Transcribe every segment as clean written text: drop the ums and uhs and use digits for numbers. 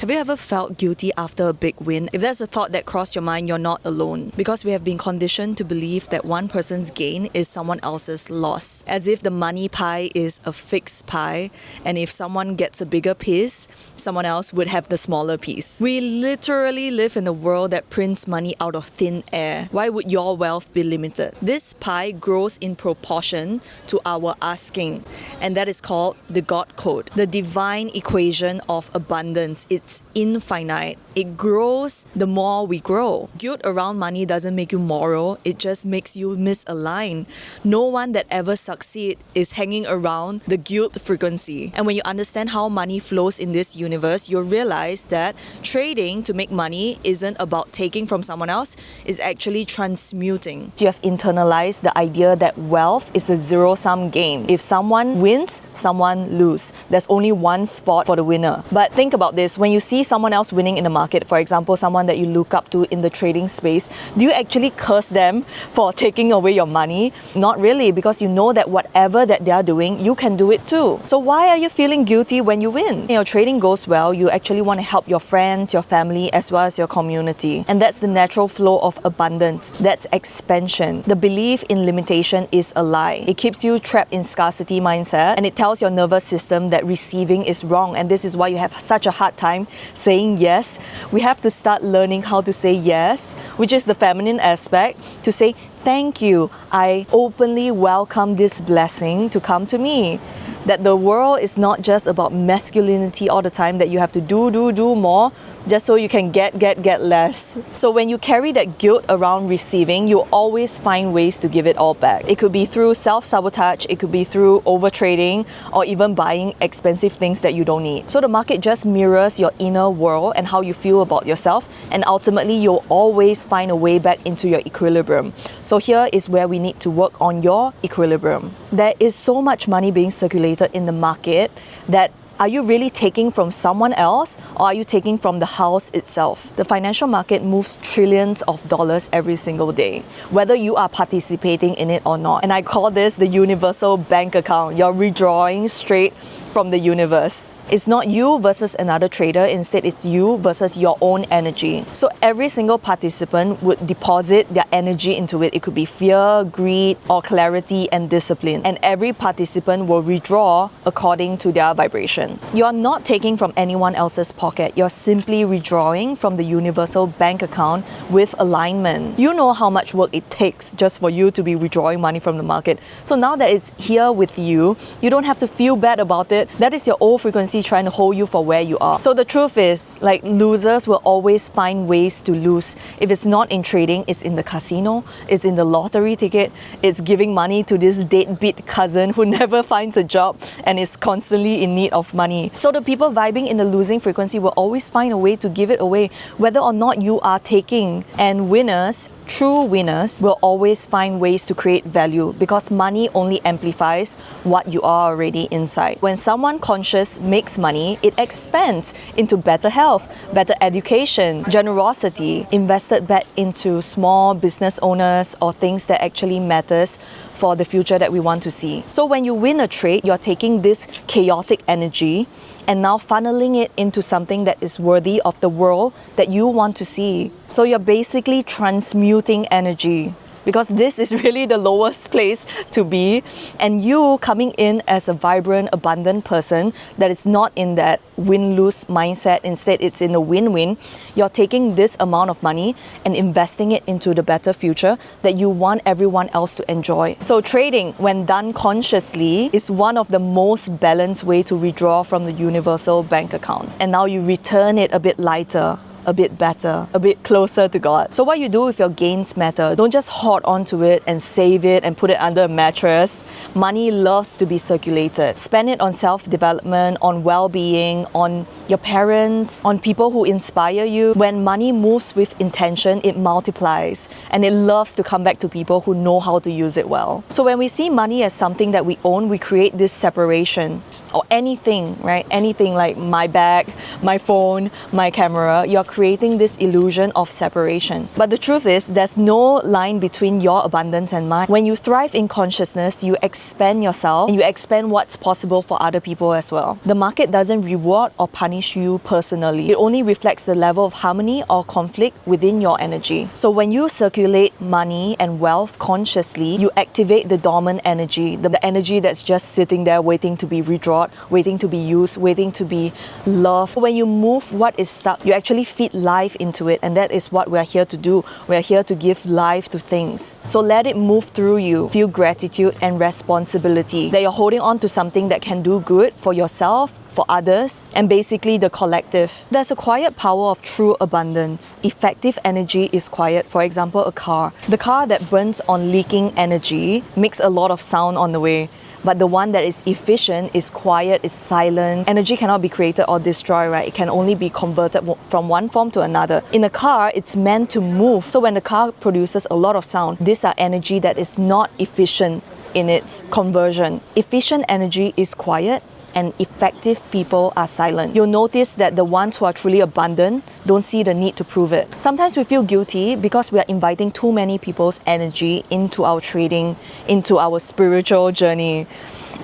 Have you ever felt guilty after a big win? If there's a thought that crossed your mind, you're not alone. Because we have been conditioned to believe that one person's gain is someone else's loss. As if the money pie is a fixed pie, and if someone gets a bigger piece, someone else would have the smaller piece. We literally live in a world that prints money out of thin air. Why would your wealth be limited? This pie grows in proportion to our asking, and that is called the God code, the divine equation of abundance. It's infinite. It grows the more we grow. Guilt around money doesn't make you moral, it just makes you misalign. No one that ever succeeds is hanging around the guilt frequency. And when you understand how money flows in this universe, you'll realize that trading to make money isn't about taking from someone else, it's actually transmuting. You have internalized the idea that wealth is a zero-sum game. If someone wins, someone loses. There's only one spot for the winner. But think about this, when you see someone else winning in the market, for example, someone that you look up to in the trading space, do you actually curse them for taking away your money? Not really, because you know that whatever that they are doing, you can do it too. So why are you feeling guilty when you win? Your trading goes well, you actually want to help your friends, your family, as well as your community. And that's the natural flow of abundance. That's expansion. The belief in limitation is a lie. It keeps you trapped in scarcity mindset, and it tells your nervous system that receiving is wrong. And this is why you have such a hard time saying yes. We have to start learning how to say yes, which is the feminine aspect, to say thank you. I openly welcome this blessing to come to me. That the world is not just about masculinity all the time, that you have to do more just so you can get less. So when you carry that guilt around receiving, you always find ways to give it all back. It could be through self-sabotage, it could be through overtrading, or even buying expensive things that you don't need. So the market just mirrors your inner world and how you feel about yourself, and ultimately you'll always find a way back into your equilibrium. So here is where we need to work on your equilibrium. There is so much money being circulated in the market that are you really taking from someone else, or are you taking from the house itself? The financial market moves trillions of dollars every single day, whether you are participating in it or not. And I call this the universal bank account. You're withdrawing straight from the universe. It's not you versus another trader, instead it's you versus your own energy. So every single participant would deposit their energy into it. It could be fear, greed, or clarity and discipline. And every participant will withdraw according to their vibration. You're not taking from anyone else's pocket. You're simply withdrawing from the universal bank account with alignment. You know how much work it takes just for you to be withdrawing money from the market. So now that it's here with you, you don't have to feel bad about it. That is your old frequency trying to hold you for where you are. So the truth is, like, losers will always find ways to lose. If it's not in trading, it's in the casino, it's in the lottery ticket, it's giving money to this deadbeat cousin who never finds a job and is constantly in need of money. So the people vibing in the losing frequency will always find a way to give it away, whether or not you are taking. And winners, true winners, will always find ways to create value, because money only amplifies what you are already inside. When someone conscious makes money, it expands into better health, better education, generosity, invested back into small business owners or things that actually matters for the future that we want to see. So when you win a trade, you're taking this chaotic energy and now funneling it into something that is worthy of the world that you want to see. So you're basically transmuting energy, because this is really the lowest place to be. And you coming in as a vibrant, abundant person that is not in that win-lose mindset, instead it's in a win-win. You're taking this amount of money and investing it into the better future that you want everyone else to enjoy. So trading, when done consciously, is one of the most balanced way to withdraw from the universal bank account. And now you return it a bit lighter, a bit better, a bit closer to God. So what you do with your gains matter. Don't just hoard onto it and save it and put it under a mattress. Money loves to be circulated. Spend it on self-development, on well-being, on your parents, on people who inspire you. When money moves with intention, it multiplies, and it loves to come back to people who know how to use it well. So when we see money as something that we own, we create this separation. or anything, right? Anything like my bag, my phone, my camera, you're creating this illusion of separation. But the truth is, there's no line between your abundance and mine. When you thrive in consciousness, you expand yourself and you expand what's possible for other people as well. The market doesn't reward or punish you personally. It only reflects the level of harmony or conflict within your energy. So when you circulate money and wealth consciously, you activate the dormant energy, the energy that's just sitting there waiting to be redrawn, waiting to be used, waiting to be loved. When you move what is stuck, you actually feed life into it, and that is what we're here to do. We're here to give life to things. So let it move through you. Feel gratitude and responsibility that you're holding on to something that can do good for yourself, for others, and basically the collective. There's a quiet power of true abundance. Effective energy is quiet. For example, a car. The car that burns on leaking energy makes a lot of sound on the way. But the one that is efficient, is quiet, is silent. Energy cannot be created or destroyed, right? It can only be converted from one form to another. In a car, it's meant to move. So when the car produces a lot of sound, these are energy that is not efficient in its conversion. Efficient energy is quiet, and effective people are silent. You'll notice that the ones who are truly abundant don't see the need to prove it. Sometimes we feel guilty because we are inviting too many people's energy into our trading, into our spiritual journey.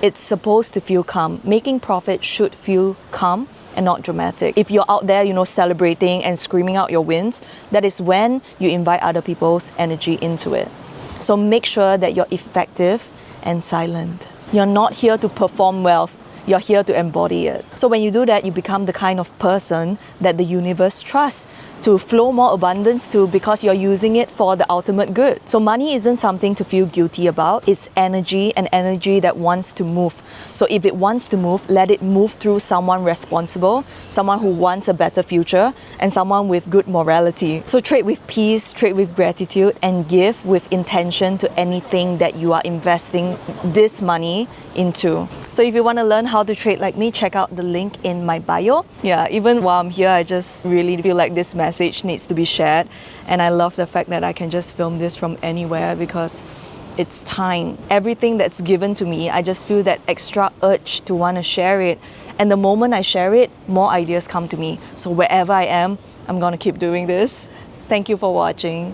It's supposed to feel calm. Making profit should feel calm and not dramatic. If you're out there, celebrating and screaming out your wins, that is when you invite other people's energy into it. So make sure that you're effective and silent. You're not here to perform wealth. You're here to embody it. So when you do that, you become the kind of person that the universe trusts to flow more abundance to, because you're using it for the ultimate good. So money isn't something to feel guilty about. It's energy, and energy that wants to move. So if it wants to move, let it move through someone responsible, someone who wants a better future, and someone with good morality. So trade with peace, trade with gratitude, and give with intention to anything that you are investing this money into. So if you want to learn how to trade like me, check out the link in my bio. Yeah, even while I'm here, I just really feel like this message needs to be shared. And I love the fact that I can just film this from anywhere, because it's time. Everything that's given to me, I just feel that extra urge to want to share it. And the moment I share it, more ideas come to me. So wherever I am, I'm going to keep doing this. Thank you for watching.